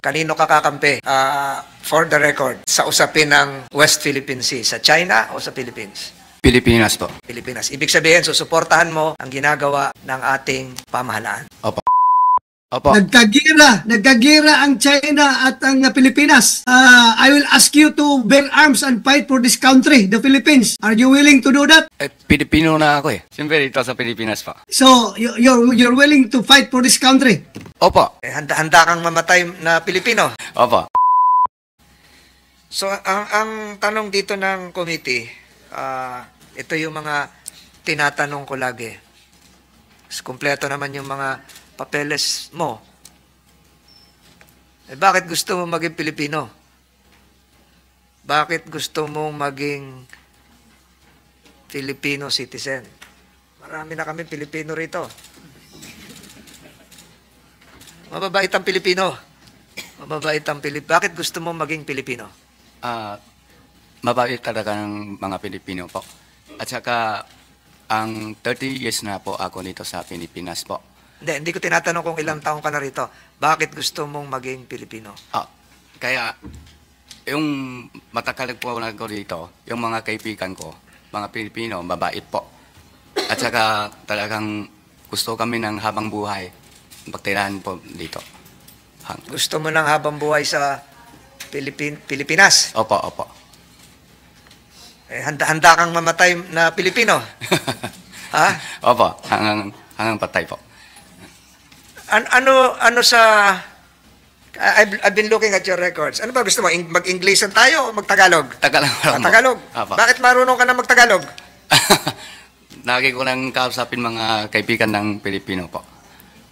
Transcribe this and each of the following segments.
Kanino ka kakampi? For the record, sa usapin ng West Philippine Sea, sa China o sa Philippines? Pilipinas po. Pilipinas. Ibig sabihin, susuportahan mo ang ginagawa ng ating pamahalaan. Opo. Opo. Nagkagira ang China at ang Pilipinas. I will ask you to bear arms and fight for this country, the Philippines. Are you willing to do that? Pilipino na ako eh. Siyempre dito sa Pilipinas pa. So, you're willing to fight for this country? Opo. Handa kang mamatay na Pilipino. Opo. So, ang tanong dito ng committee, ito yung mga tinatanong ko lagi. Kumpleto naman yung mga papeles mo. Bakit gusto mo maging Pilipino? Bakit gusto mo maging Filipino citizen? Marami na kami Pilipino rito. Mababait ang Pilipino. Mababait ang Pilipino. Bakit gusto mo maging Pilipino? Mabait talaga ng mga Pilipino po. At saka, ang 30 years na po ako dito sa Pilipinas po. Hindi ko tinatanong kung ilang taong ka na rito. Bakit gusto mong maging Pilipino? Kaya, yung matagal po na ko dito, yung mga kaibigan ko, mga Pilipino, mabait po. At saka, talagang gusto kami ng habang buhay, pagtirahan po dito. Gusto mo ng habang buhay sa Pilipinas? Opo, opo. Handa kang mamatay na Pilipino? Ha? Opo, hanggang patay po. Ano sa... I've been looking at your records. Ano ba gusto mo? Mag-Inglesan tayo o mag-Tagalog? Tagalog. Tagalog? Opo. Bakit marunong ka na mag-Tagalog? Lagi ko lang kausapin mga kaibigan ng Pilipino po.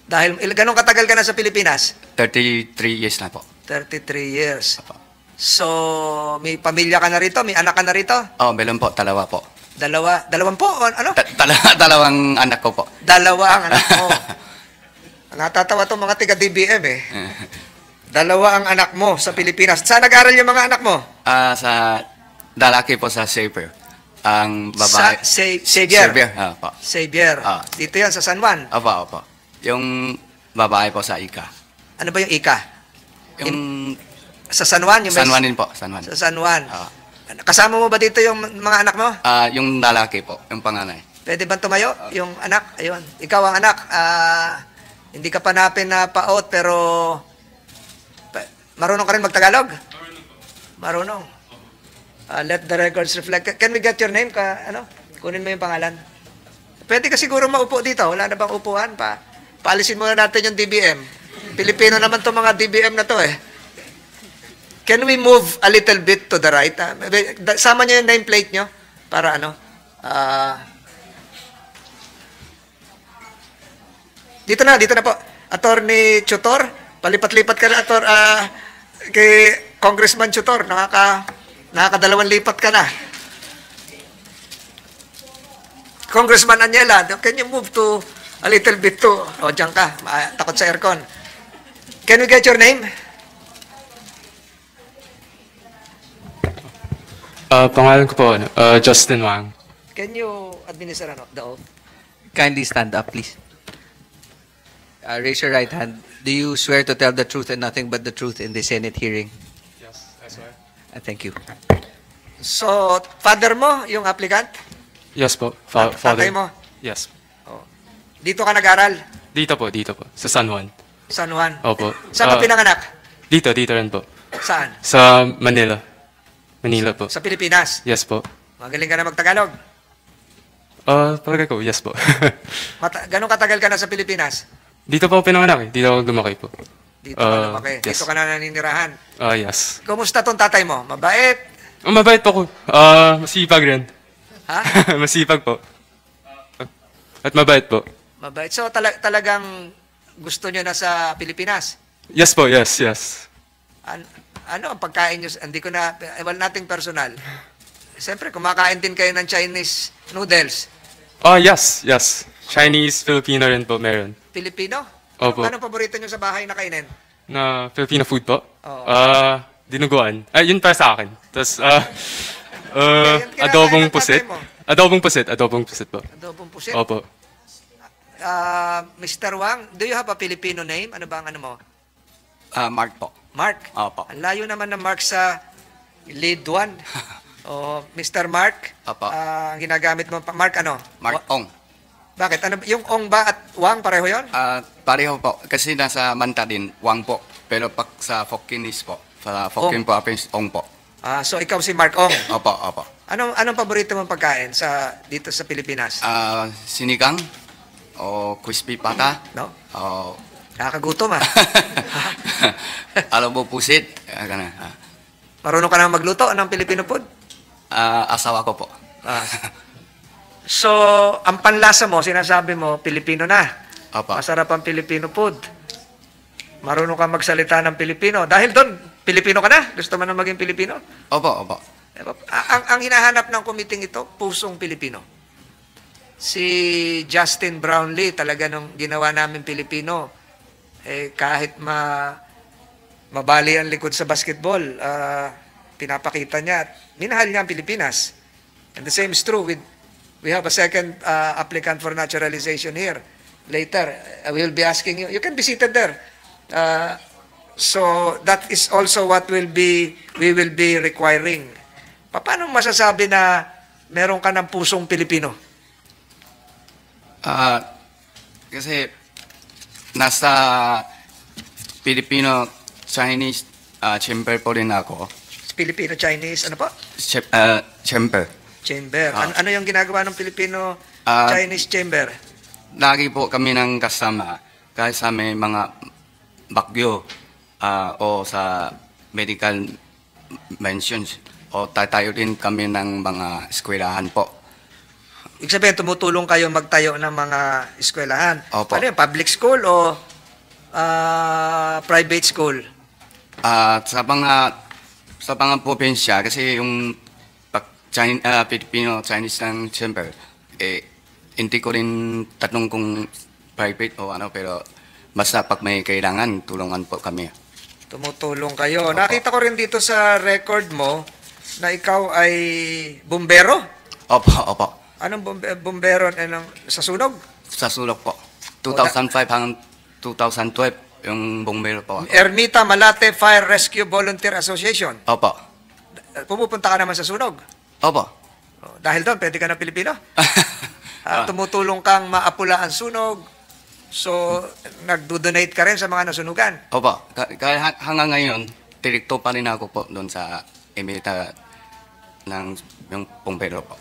Dahil ganun katagal ka na sa Pilipinas? 33 years na po. 33 years. Opo. So, may pamilya ka na rito? May anak ka na rito? Meron po, dalawa po. Dalawang po? Ano? Dalawang anak ko po. Dalawa ang anak mo. Natatawa itong mga tiga-DBM eh. Dalawa ang anak mo sa Pilipinas. Saan nag-aral yung mga anak mo? Sa lalaki po sa Xavier. Ang babae. Xavier. Opo. Xavier. Dito yan sa San Juan. Opo. Yung babae po sa Ika. Ano ba yung Ika? Yung sa San Juan? Yung San Juan din po. San Juan. Sa San Juan. Kasama mo ba dito yung mga anak mo? Yung lalaki po, yung panganay. Pwede bang tumayo? Yung anak? Ayun. Ikaw ang anak. Hindi ka pa napaot pero marunong ka rin mag-Tagalog? Marunong. Let the records reflect. Can we get your name? Kunin mo yung pangalan. Pwede ka siguro maupo dito. Wala na bang upuan pa? Paalisin muna natin yung DBM. Pilipino naman itong mga DBM na to eh. Can we move a little bit to the right? Sama nyo yung nameplate nyo para dito na po. Attorney Chutor, palipat-lipat ka na, kay Congressman Chutor, nakakadalawang lipat ka na. Congressman Anyela, can you move to a little bit to, dyan ka, takot sa aircon. Can we get your name? Pangalan ko po, Justin Wang. Can you administer the oath? Kindly stand up, please. Raise your right hand. Do you swear to tell the truth and nothing but the truth in the Senate hearing? Yes, I swear. Thank you. So, father mo, yung applicant? Yes po, Tatay father. mo? Yes. Dito ka nag-aral? Dito po, sa San Juan. San Juan? Opo. Saan ka pinanganak? Dito rin po. Saan? Sa Manila. Manila po. Sa Pilipinas? Yes po. Magaling ka na mag-Tagalog? Palagay ko, yes po. Ganong katagal ka na sa Pilipinas? Dito po ako pinanganak eh. Dito ako lumaki po. Dito ka lumaki? Yes. Dito ka na naninirahan? Yes. Kumusta tong tatay mo? Mabait? Mabait po ko. Masipag rin. Ha? Masipag po. At mabait po. Mabait. So, talagang gusto nyo na sa Pilipinas? Yes po, yes. Ano ang pagkain nyo? Hindi ko na, wala nating personal. Siyempre, kumakain din kayo ng Chinese noodles. Yes. Chinese, Filipino rin po meron. Filipino? Opo. Anong paborito nyo sa bahay na kainin? Na Filipino food po? Oo. Dinuguan. Yun para sa akin. Tapos, kinakain adobong ng tatay pusit. mo? Adobong pusit po. Adobong pusit? Opo. Mr. Wang, do you have a Filipino name? Ano ba ang ano mo? Mark po. Mark. Opo. Ang layo naman ng Mark sa lead 1. O, Mr. Mark, Opo. ang ginagamit mo, Mark ano? Mark Ong. Bakit? Ano, yung Ong ba at Wang, pareho yon? Pareho po. Kasi nasa Manta din, Wang po. Pero pag sa Fokkinis po, sa Fokkin province, Ong po. So, ikaw si Mark Ong. Opo, opo. Anong paborito mong pagkain dito sa Pilipinas? Sinigang o crispy pata. No? O Nakakagutom alam mo pusit. Marunong ka na magluto ng Filipino food? Asawa ko po. So, ang panlasa mo, sinasabi mo, Pilipino na. Opo. Masarap ang Filipino food. Marunong ka magsalita ng Pilipino. Dahil doon, Pilipino ka na? Gusto mo na maging Pilipino? Opo, opo. Ang hinahanap ng kumiting ito, pusong Pilipino. Si Justin Brownlee, talaga nung ginawa namin Pilipino, kahit mabali ang likod sa basketball, pinapakita niya at minahal niya ang Pilipinas. And the same is true we have a second applicant for naturalization here. Later, we will be asking you. You can be seated there. So that is also what we will be requiring. Paano masasabi na meron ka ng pusong Pilipino? Kasi nasa Filipino-Chinese chamber po rin ako. Filipino-Chinese, ano po? Chamber. Chamber. Ano yung ginagawa ng Filipino-Chinese chamber? Lagi po kami ng kasama kahit sa may mga bagyo o sa medical mentions o tatayo din kami ng mga eskwelahan po. Ibig sabihin, tumutulong kayo magtayo ng mga eskwelahan. Opo. Ano yun, public school o private school? Sa mga probinsya, kasi yung Filipino-Chinese ng chamber, hindi ko rin tatanong kung private o ano, pero basta pag may kailangan, tulungan po kami. Tumutulong kayo. Opo. Nakita ko rin dito sa record mo na ikaw ay bumbero. Opo, opo. Anong bumbero? Sa sunog? Sa sulok po. 2005 hanggang 2012, yung bumbero po. Ermita Malate Fire Rescue Volunteer Association. Opo. Pumupunta ka naman sa sunog. Opo. Dahil doon, pwede ka na Pilipino. Tumutulong kang maapula ang sunog. So, nagdo-donate ka rin sa mga nasunugan. Opo. Kaya hanggang ngayon, direkto pa rin ako po doon sa emita ng yung bumbero po.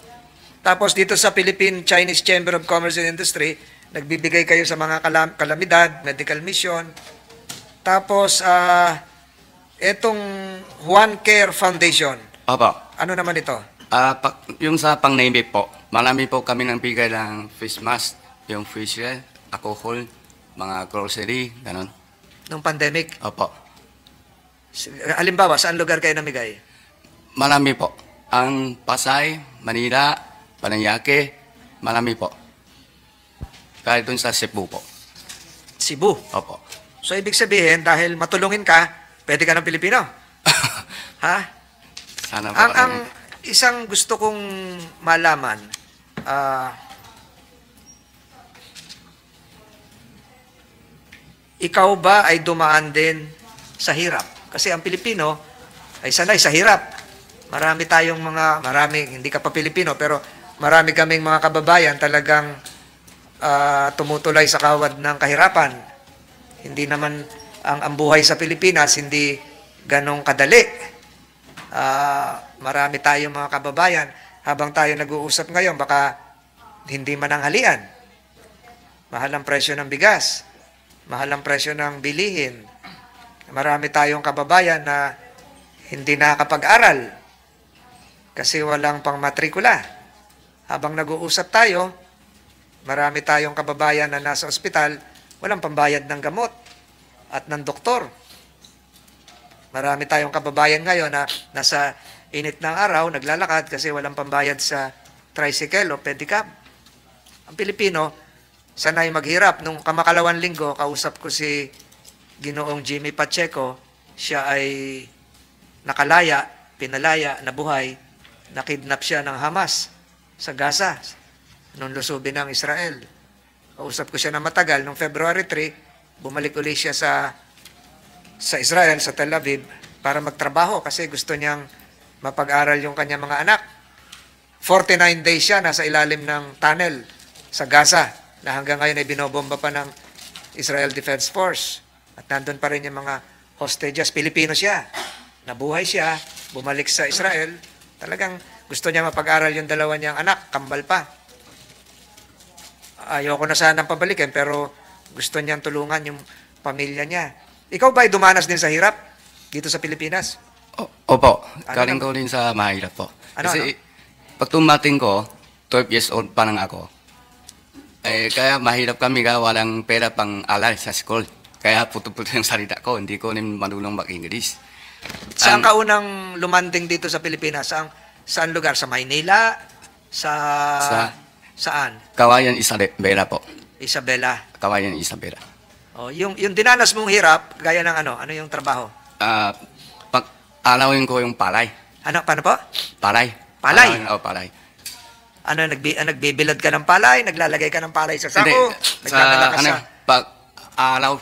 Tapos dito sa Philippine Chinese Chamber of Commerce and Industry, nagbibigay kayo sa mga kalamidad, medical mission. Tapos, etong Juan Care Foundation. Opo. Ano naman ito? Yung sa pang-name po, marami po kami nang bigay ng face mask, yung facial, alcohol, mga grocery, ganun. Nung pandemic? Opo. Halimbawa, saan lugar kayo namigay? Marami po. Ang Pasay, Manila, Paranaque, marami po. Kahit dun sa Cebu po. Cebu. Opo. So, ibig sabihin, dahil matulungin ka, pwede ka ng Pilipino. Ha? Sana po. Ang isang gusto kong malaman, ikaw ba ay dumaan din sa hirap? Kasi ang Pilipino ay sanay sa hirap. Marami, hindi ka pa Pilipino, pero marami kaming mga kababayan talagang tumutulay sa kawad ng kahirapan. Hindi naman ang buhay sa Pilipinas, hindi ganong kadali. Marami tayong mga kababayan, habang tayo nag-uusap ngayon, baka hindi mananghalian. Mahal ang presyo ng bigas. Mahal ang presyo ng bilihin. Marami tayong kababayan na hindi nakakapag-aral kasi walang pangmatrikula. Habang nag-uusap tayo, marami tayong kababayan na nasa ospital, walang pambayad ng gamot at ng doktor. Marami tayong kababayan ngayon na nasa init ng araw, naglalakad kasi walang pambayad sa tricycle o pedicab. Ang Pilipino, sanay maghirap. Nung kamakalawang linggo, kausap ko si Ginoong Jimmy Pacheco. Siya ay nakalaya, pinalaya, nabuhay. Nakidnap siya ng Hamas sa Gaza nung lusubin ng Israel. Kausap ko siya na matagal. Noong February 3, bumalik ulit siya sa sa Israel, sa Tel Aviv, para magtrabaho kasi gusto niyang mapag-aral yung kanyang mga anak. 49 days siya nasa ilalim ng tunnel sa Gaza na hanggang ngayon ay binobomba pa ng Israel Defense Force. At nandun pa rin yung mga hostages. Pilipino siya. Nabuhay siya, bumalik sa Israel. Talagang gusto niya mapag-aral yung dalawa niyang anak, kambal pa. Ayoko na sanang pabalikin pero gusto niyang tulungan yung pamilya niya. Ikaw ba ay dumanas din sa hirap dito sa Pilipinas? Opo, Ano galing naman? ko rin sa mahirap po. Ano, Kasi pag tumating ko, 12 years old pa lang ako. Kaya mahirap kami walang pera pang alay sa school. Kaya puto-puto yung salita ko, hindi ko rin marunong mag-English. Saan ka unang lumanding dito sa Pilipinas? Saan lugar? Sa Maynila? Saan? Kawayan Isabela po. Isabela. Kawayan Isabela. Oh, yung dinanas mong hirap, gaya ng ano yung trabaho? Pag alawin ko yung palay. Paano po? Palay. Palay? Palay. Nagbibilad ka ng palay, naglalagay ka ng palay sa sako, Hindi, nagdadala ka sa... pag alaw,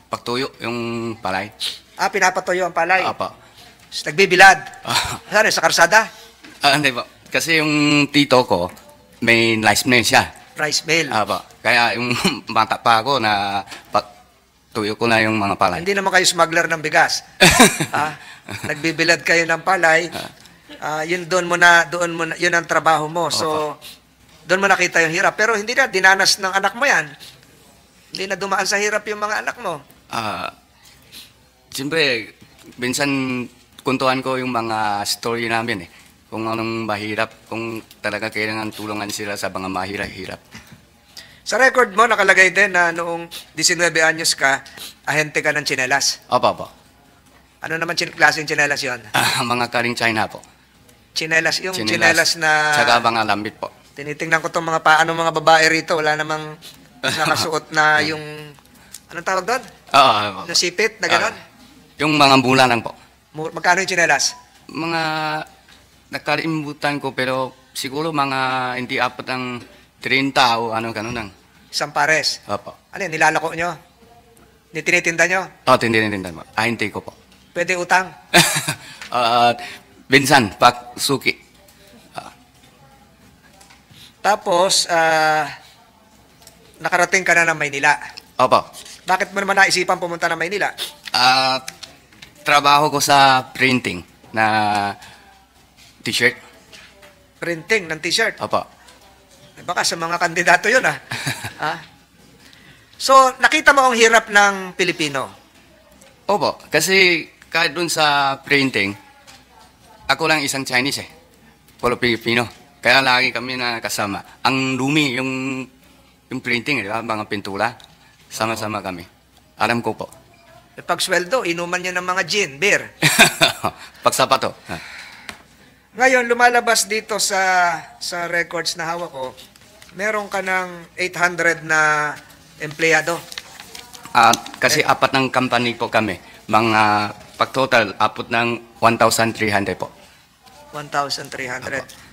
pagtuyo yung palay. Pinapatuyo ang palay. Apa. Tapos nagbibilad. Saan? Sa karsada? Hindi po. Kasi yung tito ko, may rice mill siya. Rice mill. Apa. Kaya yung bata pa ako na tuyo ko na yung mga palay. Hindi naman kayo smuggler ng bigas. Nagbibilad kayo ng palay. Doon mo na, yun ang trabaho mo. So, doon mo nakita yung hirap. Pero hindi na, dinanas ng anak mo yan. Hindi na dumaan sa hirap yung mga anak mo. Siyempre, minsan kuntuhan ko yung mga story namin eh. Kung anong mahirap, kung talaga kailangan tulungan sila sa mga mahirap-hirap. Sa record mo, nakalagay din na noong 19 anyos ka, ahente ka ng tsinelas. Opo. Ano naman klaseng tsinelas yon? Mga karing China po. Tsinelas, yung tsinelas na... Tsaka mga lambit po. Tinitingnan ko itong mga paano mga babae rito. Wala namang nakasuot na yung... Anong tawag doon? Oo. Na sipit, na gano'n? Yung mga bula lang po. Magkano yung tsinelas? Mga nakalimutan ko pero siguro mga hindi apat ng 30 o ano gano'n lang. Isang pares. Opo. Ano yun, nilalako nyo? Tinitinda nyo? Tinitindi mo. Hindi ko po. Pwede utang? Binsan, pak suki. Tapos, nakarating ka na ng Maynila. Opo. Bakit mo naman naisipan pumunta ng Maynila? Trabaho ko sa printing na t-shirt. Printing ng t-shirt. Opo. Baka sa mga kandidato yun So, nakita mo ang hirap ng Pilipino. Opo. Kasi kahit dun sa printing, ako lang isang Chinese eh. Puro Pilipino. Kaya lagi kami na kasama. Ang lumi yung printing, di ba? Mga pintura. Sama-sama kami. Alam ko po. Pag sweldo, inuman niya ng mga gin, beer. Pagsapato. Ngayon, lumalabas dito sa records na hawak ko, meron ka ng 800 na empleyado. Kasi apat ng company po kami. Mga pag-total, apot ng 1,300 po. 1,300.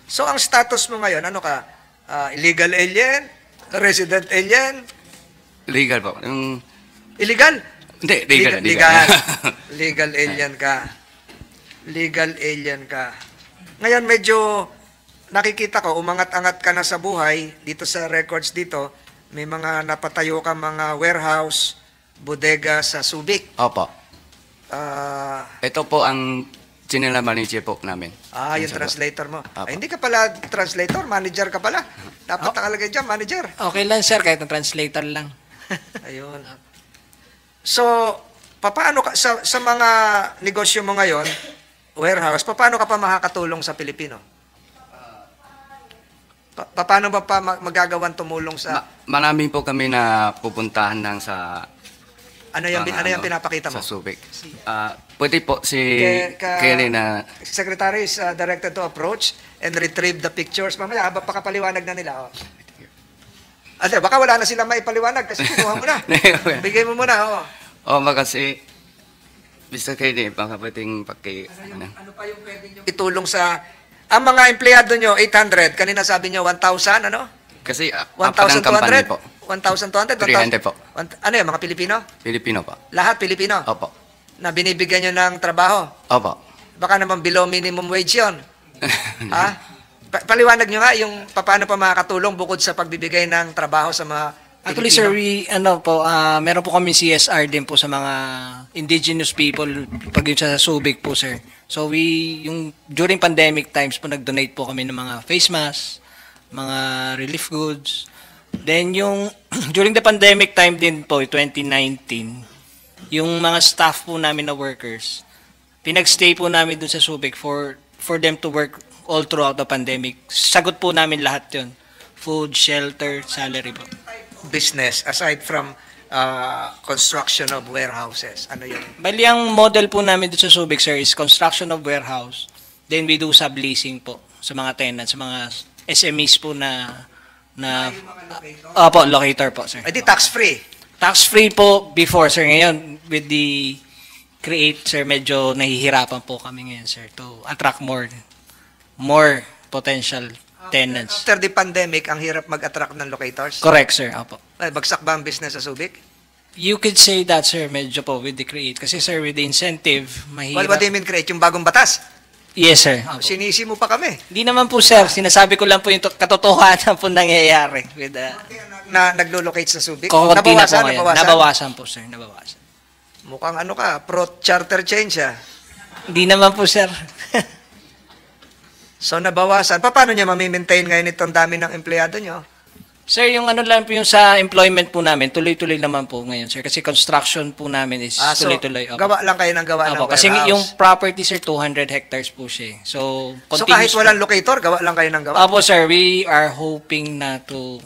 So, ang status mo ngayon, ano ka? Illegal alien? Resident alien? Legal po. Illegal? Hindi, legal. Legal alien ka. Legal alien ka. Ngayon, medyo nakikita ko, umangat-angat ka na sa buhay. Dito sa records dito, may mga napatayo ka mga warehouse, bodega sa Subic. Opo. Ito po ang general manager po namin. Yung translator mo. Hindi ka pala translator, manager ka pala. Dapat nakalagay dyan, manager. Okay lang, sir, kahit na translator lang. Ayun. So, paano ka, sa mga negosyo mo ngayon, warehouse, paano ka pa makakatulong sa Pilipino? Paano ba pa magagawan tumulong sa... Marami po kami na pupuntahan ng sa... Ano yung pinapakita mo? Sa Subic. Pwede po si Ka- Kelly na... Secretary is directed to approach and retrieve the pictures. Mamaya, pakapaliwanag na nila. Baka wala na sila maipaliwanag kasi kinuha mo na. Bigay mo muna. Kasi Mr. Kelly, baka pwedeng Ano pa yung pwede nyo itulong sa... Ang mga empleyado nyo, 800. Kanina sabi nyo, 1,000, ano? Kasi apat ng company po. 1,200? 300 po. Ano yan, mga Pilipino? Filipino po. Lahat Pilipino? Opo. na binibigyan nyo ng trabaho. Opo. Baka naman below minimum wage yun. Ha? Paliwanag nyo nga yung paano pa makakatulong bukod sa pagbibigay ng trabaho sa mga Actually, Pilipino. sir, meron po kami CSR din po sa mga indigenous people pag yun sa Subic po, sir. So during pandemic times po, nag-donate po kami ng mga face mask, mga relief goods. Then during the pandemic time din po, 2019, yung mga staff po namin na workers, pinag-stay po namin dun sa Subic for them to work all throughout the pandemic. Sagot po namin lahat yun. Food, shelter, salary po. Business aside from construction of warehouses. Ano yun? Bali, ang model po namin dito sa Subic, sir, is construction of warehouse. Then we do subleasing po sa mga tenants, sa mga SMEs po Opo, locator po, sir. Ay di tax-free. Tax-free po before, sir. Ngayon, with the create, sir, medyo nahihirapan po kami ngayon, sir, to attract more potential tenants. After the pandemic, ang hirap mag-attract ng locators. Correct, sir. Opo. Ay, bagsak ba ang business sa Subic? You could say that, sir, medyo po with the create. Kasi, sir, with the incentive, mahirap. What do you mean create? Yung bagong batas? Yes, sir. Opo. Sinisi mo pa kami. Hindi naman po, sir. Sinasabi ko lang po yung katotohanan po nangyayari. With, Na naglo-locate sa Subic? kukunti na po ngayon. Nabawasan po, sir. Nabawasan. Mukhang ano ka, pro-charter change Hindi naman po, sir. So nabawasan. Paano niya mamimaintain ngayon itong dami ng empleyado nyo? Sir, yung ano lang po yung sa employment po namin, tuloy-tuloy naman po ngayon, sir. Kasi construction po namin is So, tuloy-tuloy. Opo. gawa lang kayo ng gawa ng Opo, kasi warehouse. yung property, sir, 200 hectares po siya. So, So kahit continuous po. walang locator, gawa lang kayo ng gawa? Opo, sir, we are hoping na to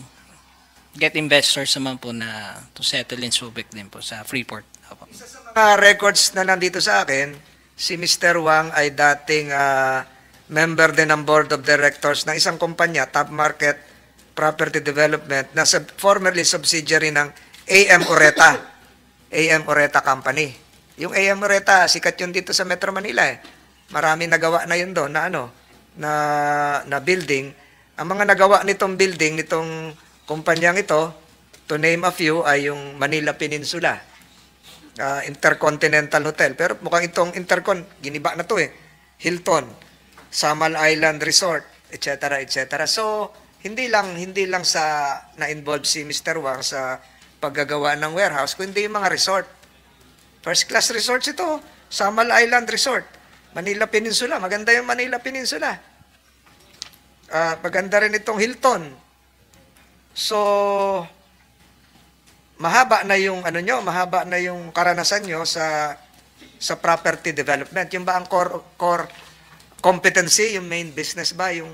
get investors naman po na to settle in Subic din po sa Freeport. Opo. Mga records na nandito sa akin, si Mr. Wang ay dating member din ng board of directors ng isang kumpanya, Top Market Property Development, na formerly subsidiary ng AM Oreta. AM Oreta Company. Yung AM Oreta, sikat yun dito sa Metro Manila. Marami nagawa na yun doon na building. Ang mga nagawa nitong building, nitong kumpanyang ito, to name a few, ay yung Manila Peninsula. Intercontinental Hotel. Pero mukhang itong giniba na to Hilton, Samal Island Resort, etc. etc. So, hindi lang sa na-involve si Mr. Wang sa paggagawa ng warehouse, kundi yung mga resort. First class resorts ito, Samal Island Resort, Manila Peninsula, maganda yung Manila Peninsula. Maganda rin itong Hilton. So, mahaba na yung mahaba na yung karanasan nyo sa property development. Yung ba ang core competency, yung main business ba, yung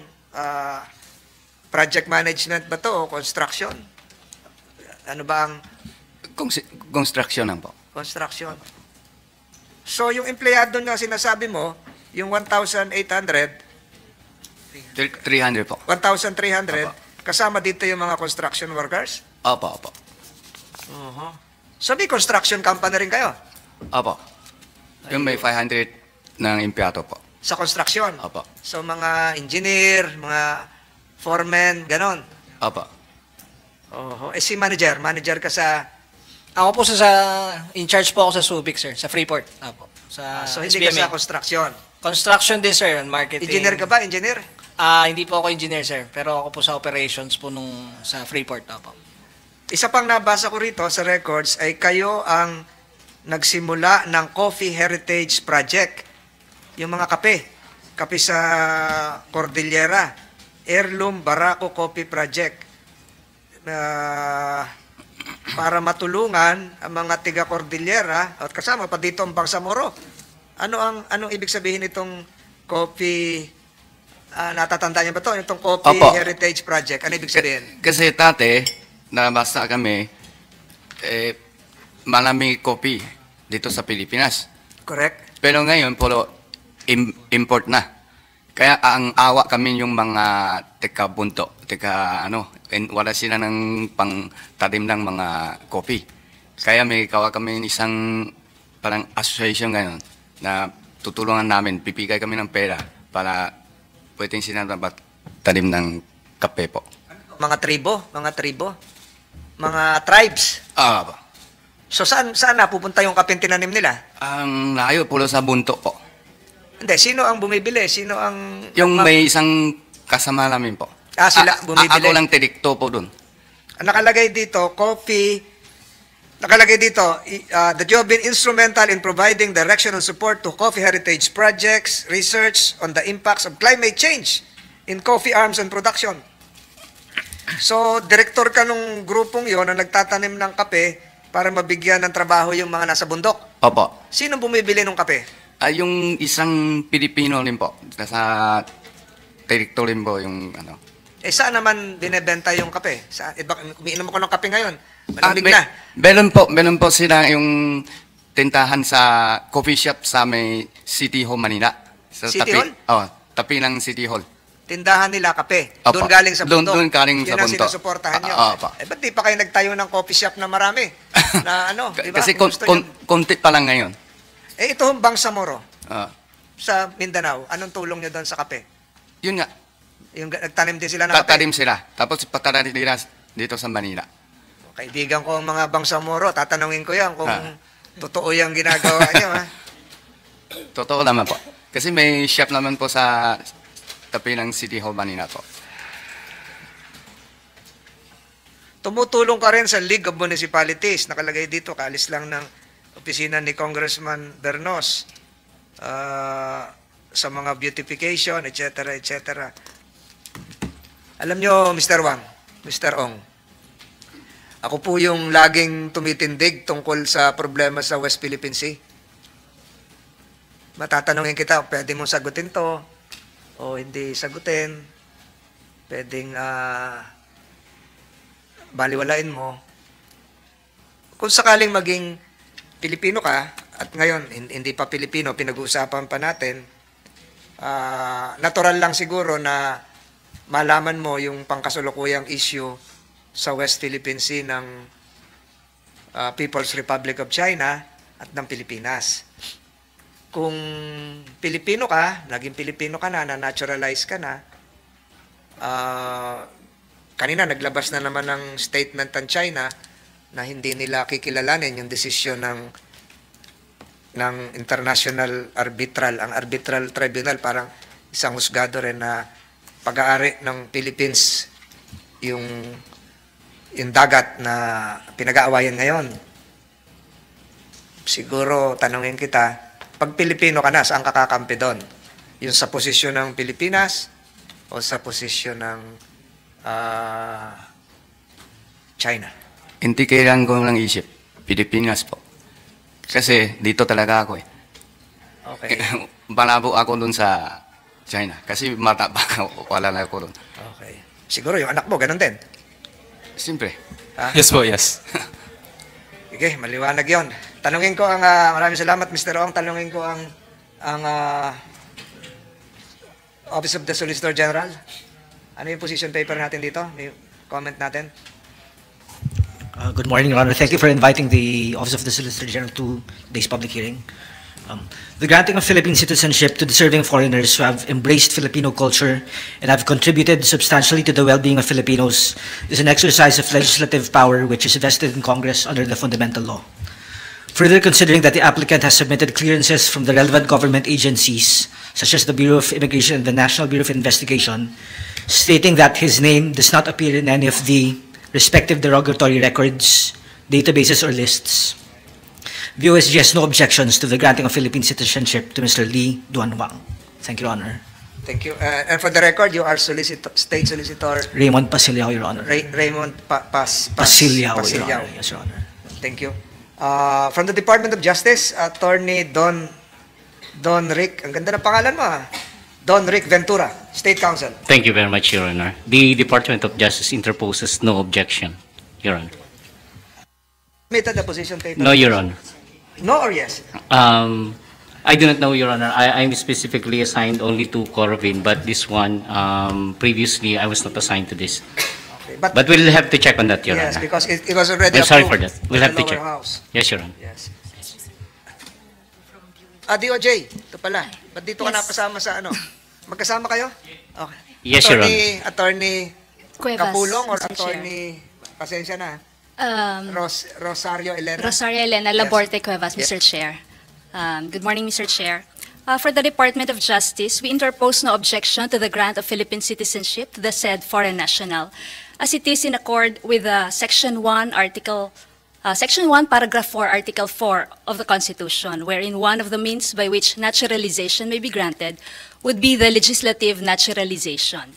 project management ba to o construction? Ano ba ang Construction lang po. construction? So, yung empleyado na sinasabi mo, yung 1,800, 300 po. 1,300, kasama dito yung mga construction workers? Opo, opo. So, may construction company rin kayo Opo. Yung may 500 ng empleyado po. sa construction? Opo. So, mga engineer, mga foreman, ganon. Opo. Si manager ka sa... Ako po in charge po ako sa Subic, sir, sa Freeport. Opo. so, hindi ka SBMA. sa construction. Construction din, sir, and marketing. Engineer ka ba? Engineer? Hindi po ako engineer, sir, pero ako po sa operations po sa Freeport. Opo. Isa pang nabasa ko rito sa records ay kayo ang nagsimula ng Coffee Heritage Project. Yung mga kape sa Cordillera, Heirloom Barako Coffee Project, para matulungan ang mga tiga Cordillera at kasama pa dito ang Bangsamoro. Anong ibig sabihin nitong coffee? Natatanda niyo ba ito? Itong Coffee Opo. Heritage Project. Ano ibig sabihin? Kasi dati, nabasa kami, malaming kopi dito sa Pilipinas. Correct? Pero ngayon, puro import na. Kaya ang awa kami yung mga teka-bunto, wala sila ng pang-tadim ng mga kopi. Kaya may kawa kami isang parang association ngayon na tutulungan namin, pipigay kami ng pera para pwedeng sila tadim ng kape po. Mga tribes. Ah, So saan napupunta yung kapeng tinanim nila? Ang layo po sa bunto po. Hindi, sino ang bumibili? Sino ang... Yung may isang kasama namin po. sila bumibili. Ako lang tidikto po dun. Nakalagay dito, nakalagay dito, that you have been instrumental in providing direction and support to coffee heritage projects, research on the impacts of climate change in coffee arms and production. So, direktor ka nung grupong yon na nagtatanim ng kape para mabigyan ng trabaho yung mga nasa bundok. Opo. Sino bumibili ng kape? Yung isang Pilipino rin po. Sa direktor rin po yung ano. Saan naman binebenta yung kape? Umiinom ako ng kape ngayon. Malamig na. Meron po sila yung tintahan sa coffee shop sa may City Hall, Manila. Sa City tapi, Hall? Tapi ng City Hall. Tindahan nila kape. Opo. Doon galing sa bundok. Doon galing sa Yun ang bundok. sinusuportahan nyo. Opo. Ba't di pa kayo nagtayo ng coffee shop na marami? Na ano, di ba? Kasi Kung gusto nyo- konti pa lang ngayon. ito ang Bangsamoro Ah, sa Mindanao. Anong tulong nyo doon sa kape? yun nga. Yung nagtanim din sila ng kape. Tatanim sila. Tapos pataranin nila dito sa Manila. Kaibigan ko ang mga Bangsamoro, tatanungin ko yan kung totoo yung ginagawa nyo. Ha? Totoo naman po. Kasi may shop naman po sa tapi ng City Hall, Manila po. Tumutulong ka rin sa League of Municipalities. Nakalagay dito, kaalis lang ng opisina ni Congressman Bernos sa mga beautification, etc., etc. Alam nyo, Mr. Wang, Mr. Ong, ako po yung laging tumitindig tungkol sa problema sa West Philippine Sea. Matatanungin kita, pwede mong sagutin to o hindi sagutin. Pwedeng baliwalain mo. Kung sakaling maging Pilipino ka, at ngayon hindi pa Pilipino, pinag-uusapan pa natin, natural lang siguro na malaman mo yung pangkasulukuyang issue sa West Philippine Sea ng People's Republic of China at ng Pilipinas. Kung Pilipino ka, naging Pilipino ka na, na-naturalize ka na, kanina naglabas na naman ng statement ng China na hindi nila kikilalanin yung desisyon ng international arbitral. Ang arbitral tribunal parang isang husgado rin na pag-aari ng Philippines yung dagat na pinag-aawayan ngayon. Siguro tanungin kita, pag Pilipino ka na, saan ka kakampi doon? Yung sa posisyon ng Pilipinas o sa posisyon ng China? Hindi kailangan ko lang isip. Pilipinas po. Kasi dito talaga ako eh. Okay. Malabo ako dun sa China. Kasi mata pa wala na ako dun. Okay. Siguro yung anak mo, ganun din. Siyempre. Ha? Yes po, yes. Sige, maliwanag yon. Tanungin ko ang, maraming salamat Mr. Ong, tanungin ko ang Office of the Solicitor General. Ano yung position paper natin dito? May comment natin? Good morning, Your Honor. Thank you for inviting the Office of the Solicitor General to today's public hearing. The granting of Philippine citizenship to deserving foreigners who have embraced Filipino culture and have contributed substantially to the well-being of Filipinos is an exercise of legislative power which is vested in Congress under the fundamental law. Further, considering that the applicant has submitted clearances from the relevant government agencies, such as the Bureau of Immigration and the National Bureau of Investigation, stating that his name does not appear in any of the respective derogatory records, databases, or lists, the OSG has no objections to the granting of Philippine citizenship to Mr. Lee Duan Wang. Thank you, Your Honor. Thank you. And for the record, you are State Solicitor Raymond Pasiliao, Your Honor. Raymond Pasiliao, Your Honor. Yes, Your Honor. Thank you. From the Department of Justice, Attorney Don Rick. Ang ganda ng pangalan mo, ah. Don Rick Ventura, State Counsel. Thank you very much, Your Honor. The Department of Justice interposes no objection, Your Honor. Submitted the position paper. No, Your Honor. No or yes? I do not know, Your Honor. I'm specifically assigned only to Coravin, but this one, previously, I was not assigned to this. Okay, But we'll have to check on that, Your yes, Honor. because it was already I'm sorry for approved that. We'll in have the to check. lower house. Yes, Your Honor. Yes. DOJ, ito pala. Ba't dito ka napasama sa ano? Magkasama kayo? Okay. Yes, Your Attorney Cuevas, Kapulong or Mr. Chair. Attorney, pasensya na, Rosario Elena? Rosario Elena Yes. Laborte Cuevas, Mr. Chair. Good morning, Mr. Chair. For the Department of Justice, we interpose no objection to the grant of Philippine citizenship to the said foreign national, as it is in accord with Section 1, Paragraph 4, Article 4 of the Constitution, wherein one of the means by which naturalization may be granted would be the legislative naturalization.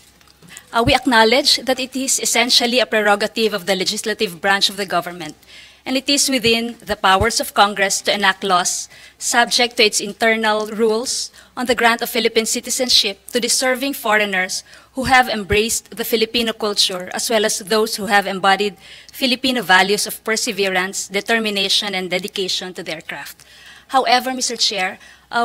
We acknowledge that it is essentially a prerogative of the legislative branch of the government, and it is within the powers of Congress to enact laws subject to its internal rules on the grant of Philippine citizenship to deserving foreigners who have embraced the Filipino culture, as well as those who have embodied Filipino values of perseverance, determination, and dedication to their craft. However, Mr. Chair,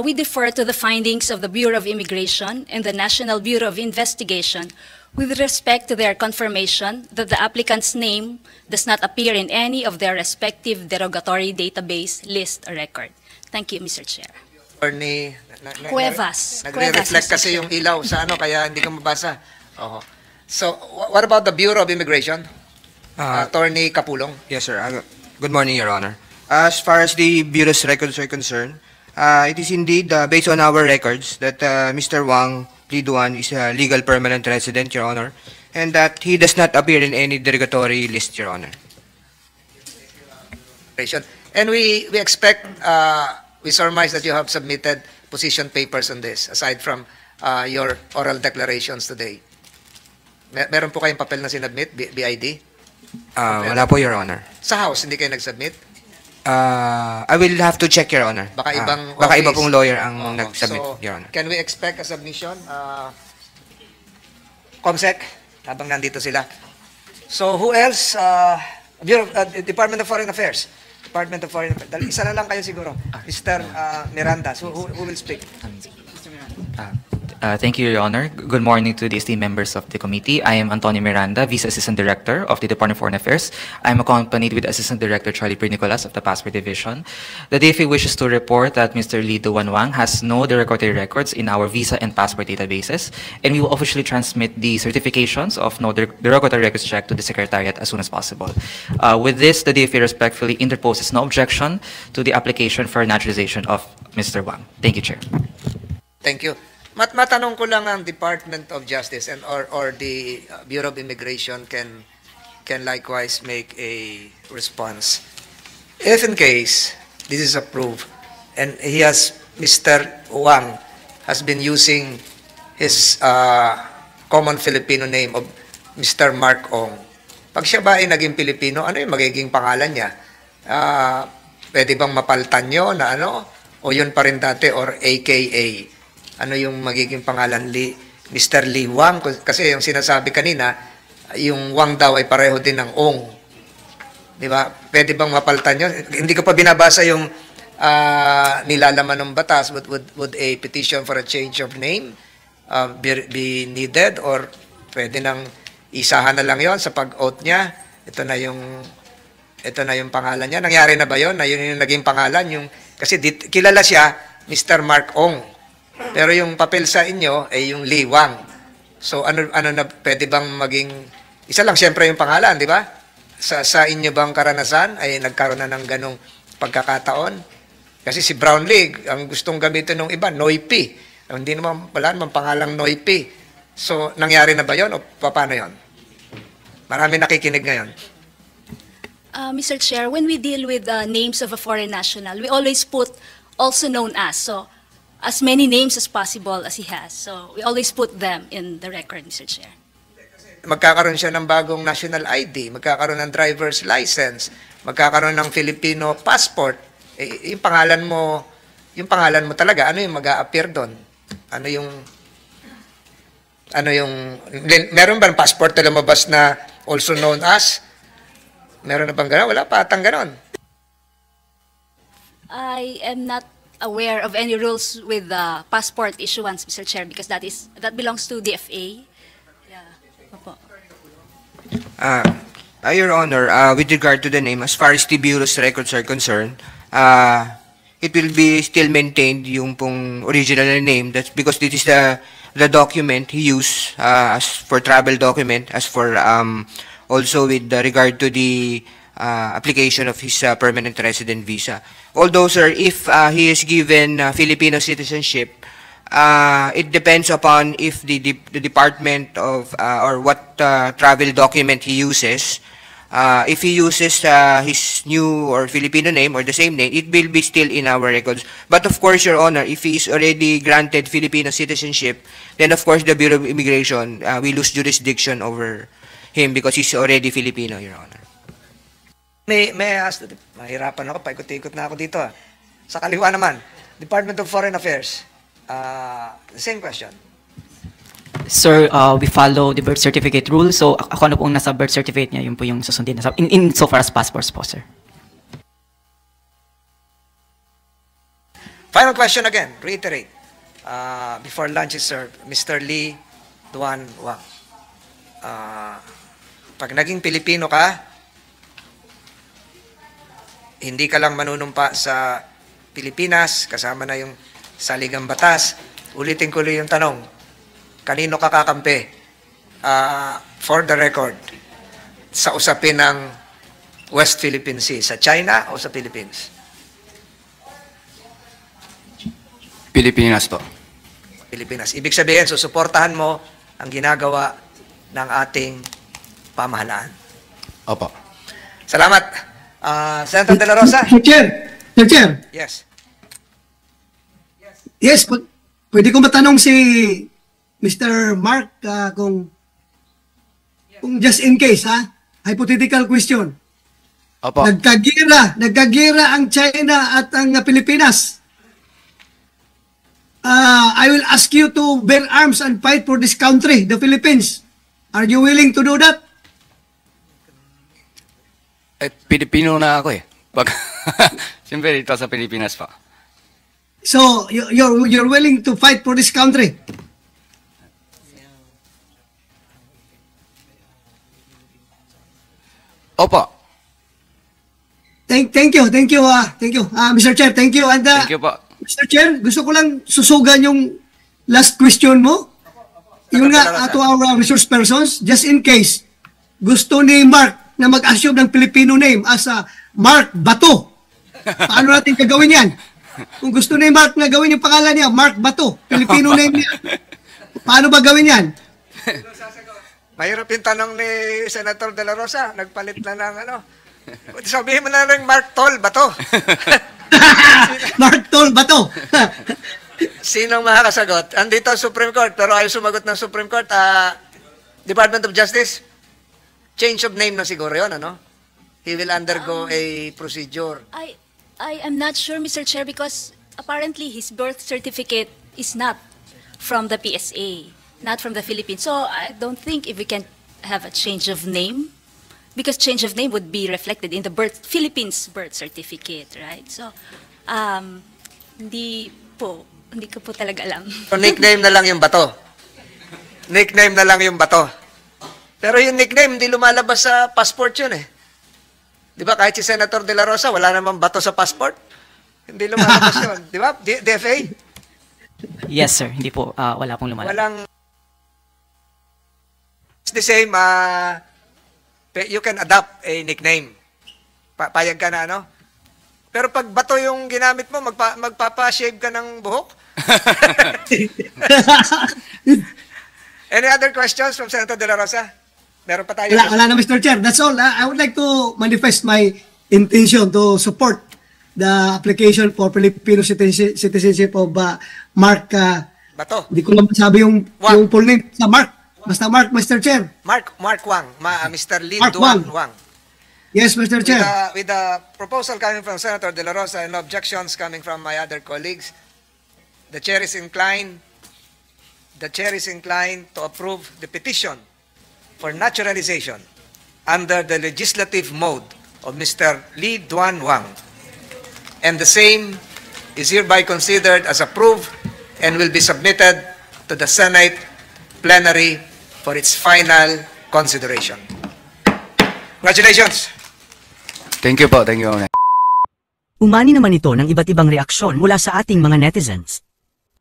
we defer to the findings of the Bureau of Immigration and the National Bureau of Investigation with respect to their confirmation that the applicant's name does not appear in any of their respective derogatory database list or record. Thank you, Mr. Chair. Attorney Cuevas. Nagre-reflect Cuevas, kasi Mr. yung ilaw sa ano, kaya hindi ko mabasa. So, what about the Bureau of Immigration? Attorney Capulong. Yes, sir. Good morning, Your Honor. As far as the Bureau's records are concerned, it is indeed based on our records that Mr. Wang Liduan is a legal permanent resident, Your Honor, and that he does not appear in any derogatory list, Your Honor. And we expect, we surmise that you have submitted position papers on this, aside from your oral declarations today. Meron po kayong papel na sinubmit, BID? Wala po, Your Honor. Sa House, hindi kayo nag-submit? I will have to check, Your Honor. Baka ibang baka iba office. pong lawyer ang nag-submit, So, Your Honor. can we expect a submission? Comsec, habang nandito sila. So, who else? Department of Foreign Affairs. Department of Foreign Affairs. Isa na lang kayo siguro. Mr. Miranda. So, who will speak? Thank you, Your Honor. Good morning to the esteemed members of the committee. I am Antonio Miranda, Vice Assistant Director of the Department of Foreign Affairs. I am accompanied with Assistant Director Charlie Nicolas of the Passport Division. The DFA wishes to report that Mr. Lee Duan Wang has no derogatory records in our visa and passport databases, and we will officially transmit the certifications of no derogatory records check to the Secretariat as soon as possible. With this, the DFA respectfully interposes no objection to the application for naturalization of Mr. Wang. Thank you, Chair. Thank you. Matanong ko lang ang Department of Justice and or the Bureau of Immigration can likewise make a response. If in case this is approved and Mr. Wang has been using his common Filipino name of Mr. Mark Ong, pag siya ba ay naging Pilipino, ano yung magiging pangalan niya? Pwede bang mapalitan nyo na ano? O yun pa rin dati or AKA? Ano yung magiging pangalan? Mr. Lee Wang? Kasi yung sinasabi kanina, yung Wang daw ay pareho din ng Ong. Di ba? Pwede bang mapalitan nyo? Hindi ko pa binabasa yung nilalaman ng batas. Would a petition for a change of name be needed? Or pwede nang isahan na lang yon sa pag-oath niya? Ito na yung pangalan niya. Nangyari na ba yon? Na yun yung naging pangalan? Kasi kilala siya, Mr. Mark Ong. Pero yung papel sa inyo ay yung Lee Wang. So ano na pwede bang maging isa lang siyempre yung pangalan, di ba? Sa inyo bang karanasan ay nagkaroon na ng ganong pagkakataon? Kasi si Brownlee, ang gustong gamitin ng iba, Noipi. Hindi naman wala naman pangalang Noipi. So nangyari na ba 'yon o paano 'yon? Marami nakikinig ngayon. Mr. Chair, when we deal with names of a foreign national, we always put also known as. So as many names as possible as he has. So we always put them in the record, Mr. Chair. Magkakaroon siya ng bagong national ID, magkakaroon ng driver's license, magkakaroon ng Filipino passport. Yung pangalan mo talaga, ano yung mag-a-appear doon? Meron ba ng passport na lumabas na also known as? Meron na bang gano'n? Wala pa atang gano'n. I am not aware of any rules with passport issuance, Mr. Chair, because that belongs to DFA. Yeah. Opo. Your Honor, with regard to the name, as far as the Bureau's records are concerned, it will be still maintained yung pong original name. That's because this is the document he used as for travel document, as for also with regard to the application of his permanent resident visa. Although, sir, if he is given Filipino citizenship, it depends upon if the department of or what travel document he uses. If he uses his new or Filipino name or the same name, it will be still in our records. But of course, Your Honor, if he is already granted Filipino citizenship, then of course the Bureau of Immigration we lose jurisdiction over him because he's already Filipino, Your Honor. May I ask, mahirapan ako, paikot-ikot na ako dito. Sa kaliwa naman, Department of Foreign Affairs, the same question. Sir, we follow the birth certificate rule. So, ako ano pong nasa birth certificate niya, yun po yung susundin. In so far as passports po, sir. Final question again, reiterate. Before lunch is served, Mr. Lee Duan Wang. Pag naging Pilipino ka, hindi ka lang manunumpa sa Pilipinas, kasama na yung saligang batas. Ulitin ko yung tanong, kanino ka kakampi? For the record, sa usapin ng West Philippine Sea, sa China o sa Philippines? Pilipinas po. Pilipinas. Ibig sabihin, susuportahan mo ang ginagawa ng ating pamahalaan. Opo. Salamat. Senator De La Rosa? Mr. Chair. Yes. Yes, pwede ko matanong si Mr. Mark kung just in case, hypothetical question. Opo. Nagkagira ang China at ang Pilipinas. I will ask you to bear arms and fight for this country, the Philippines. Are you willing to do that? Pilipino na ako eh. Siyempre dito sa Pilipinas pa. So, you're willing to fight for this country? Opo. Thank you, Mr. Chair, thank you. And, Thank you po. Mr. Chair, gusto ko lang susugan yung last question mo. Yung nga, to our resource persons, just in case, gusto ni Mark na mag-assume ng Filipino name as Mark Bato. Paano natin gagawin yan? Kung gusto ni Mark na gawin yung pangalan niya, Mark Bato, Filipino name niya. Paano ba gawin yan? Mahirap yung tanong ni Senator De La Rosa. Nagpalit na ng sabihin mo na rin Mark Tol Bato. Mark Tol Bato. Sinong makakasagot? Andito ang Supreme Court, pero ayaw sumagot ng Supreme Court. Department of Justice, change of name na siguro yun, ano? He will undergo a procedure. I am not sure, Mr. Chair, because apparently his birth certificate is not from the PSA, not from the Philippines. So I don't think if we can have a change of name, because change of name would be reflected in the Philippines birth certificate, right? So, hindi ko po talaga alam. So nickname na lang yung Bato. Nickname na lang yung Bato. Pero yung nickname, hindi lumalabas sa passport yun eh. Di ba, kahit si Senator De La Rosa, wala namang Bato sa passport. Hindi lumalabas yun. Di ba, DFA? Yes, sir. Hindi po, wala pong lumalabas. Walang... It's the same, you can adopt a nickname. Payag ka na, ano? Pero pag Bato yung ginamit mo, magpapa-shave ka ng buhok? Any other questions from Senator De La Rosa? Meron pa tayo. Wala na, Mr. Chair. That's all. I would like to manifest my intention to support the application for Filipino citizenship of Mark. Bato. Hindi ko lang masabi yung full name sa Mark. Basta Mark, Mr. Chair. Mark Wang. Mr. Lee Mark Duan Wang. Yes, Mr. Chair. With the proposal coming from Senator De La Rosa and objections coming from my other colleagues, the chair is inclined to approve the petition for naturalization under the legislative mode of Mr. Lee Duan Wang. And the same is hereby considered as approved and will be submitted to the Senate plenary for its final consideration. Congratulations! Thank you po, thank you. Umani naman ito ng iba't ibang reaksyon mula sa ating mga netizens.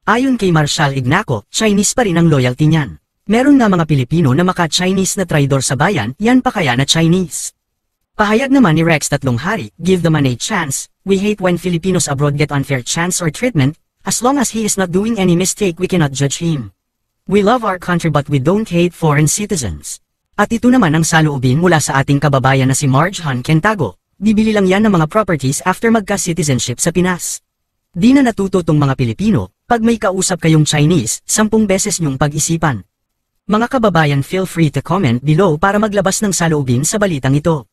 Ayon kay Marshall Ignaco, Chinese pa rin ang loyalty niyan. Meron nga mga Pilipino na maka-Chinese na traidor sa bayan, yan pa kaya na Chinese. Pahayag naman ni Rex Tatlong Hari, give the man a chance. We hate when Filipinos abroad get unfair chance or treatment. As long as he is not doing any mistake, we cannot judge him. We love our country but we don't hate foreign citizens. At ito naman ang saloobin mula sa ating kababayan na si Marge Han Kentago. Bibili lang yan ng mga properties after magka-citizenship sa Pinas. Di na natuto tong mga Pilipino, pag may kausap kayong Chinese, 10 beses nyong pag-isipan. Mga kababayan, feel free to comment below para maglabas ng saloobin sa balitang ito.